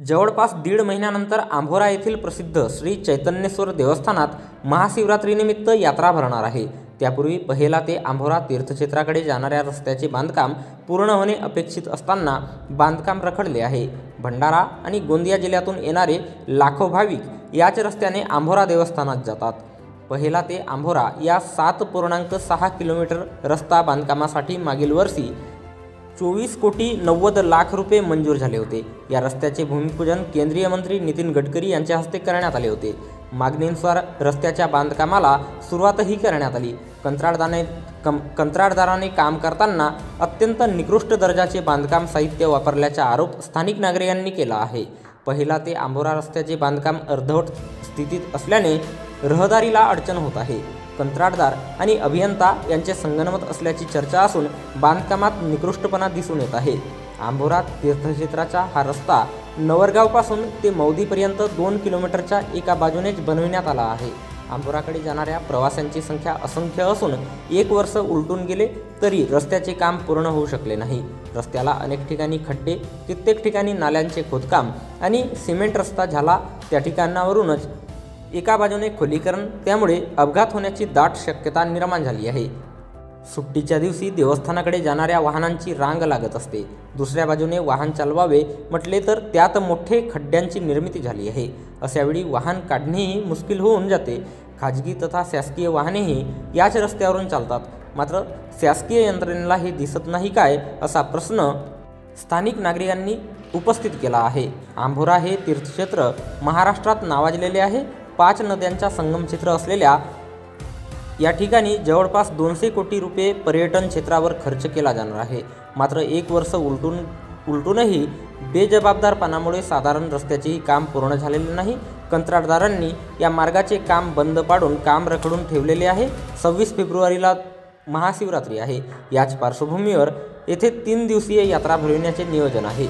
जवळपास दीड महिन्यानंतर आंभोरा येथील प्रसिद्ध श्री चैतन्येश्वर देवस्थानात महाशिवरात्रीनिमित्त यात्रा भरणार आहे। त्यापूर्वी पहिला ते आंभोरा तीर्थक्षेत्राकडे जाणाऱ्या रस्त्याचे बांधकाम पूर्ण होणे अपेक्षित असताना बांधकाम रखडले आहे। भंडारा आणि गोंदिया जिल्ह्यातून येणारे लाखो भाविक याच रस्त्याने आंभोरा देवस्थानात जातात। पहिला ते आंभोरा या 7.6 किलोमीटर रस्ता बांधकामासाठी मागील वर्षी 24,90,00,000 रुपये मंजूर झाले होते। या रस्त्याचे भूमिपूजन केंद्रीय मंत्री नितीन गडकरी यांच्या हस्ते करण्यात आले होते। मागणीनुसार रस्त्याच्या बांधकामाला सुरुवातही करण्यात आली। कंत्राटदाराने काम करताना अत्यंत निकृष्ट दर्जाचे बांधकाम साहित्य वापरल्याचा आरोप स्थानिक नागरिकांनी केला आहे। पहिला ते आंभोरा रस्त्याचे बांधकाम अर्धवट स्थितीत असल्याने रहदारीला अडचण होत आहे। कंत्राटदार आणि अभियंता यांचे संगनमत असल्याची चर्चा असून बांधकामात निकृष्टपणा दिसून येत आहे। आंभोरा तीर्थक्षेत्राचा हा रस्ता नवरगावपासून ते मौदीपर्यंत 2 किलोमीटरच्या एका बाजूनेच बनविण्यात आला आहे। आंभोराकडे जाणाऱ्या प्रवाशांची संख्या असंख्य असून 1 वर्ष उलटून गेले तरी रस्त्याचे काम पूर्ण होऊ शकले नाही। रस्त्याला अनेक ठिकाणी खड्डे, कित्येक ठिकाणी नाल्यांचे खोदकाम आणि सिमेंट रस्ता झाला त्या ठिकाणावरूनच एका बाजूने खोलीकरण, त्यामुळे अपघात होण्याची दाट शक्यता निर्माण झाली आहे। सुट्टीच्या दिवशी देवस्थानाकडे जाणाऱ्या वाहनांची रांग लागत असते। दुसऱ्या बाजूने वाहन चालवावे म्हटले तर त्यात मोठे खड्ड्यांची निर्मिती झाली आहे। अशावेळी वाहन काढणेही मुश्किल होऊन जाते। खाजगी तथा शासकीय वाहनेही याच रस्त्यावरून चालतात, मात्र शासकीय यंत्रणेला हे दिसत नाही काय असा प्रश्न स्थानिक नागरिकांनी उपस्थित केला आहे। आंभोरा हे तीर्थक्षेत्र महाराष्ट्रात नावाजलेले आहे। 5 नद्यांचा संगम क्षेत्र असलेल्या या ठिकाणी जवळपास 200 कोटी रुपये पर्यटन क्षेत्रावर खर्च केला जाणार आहे। मात्र 1 वर्ष उलटूनही बेजबाबदारपणामुळे साधारण रस्त्याचेही काम पूर्ण झालेले नाही। कंत्राटदारांनी या मार्गाचे काम बंद पाडून काम रखडून ठेवलेले आहे। 26 फेब्रुवारीला महाशिवरात्री आहे। याच पार्श्वभूमीवर येथे 3 दिवसीय यात्रा भरविण्याचे नियोजन आहे।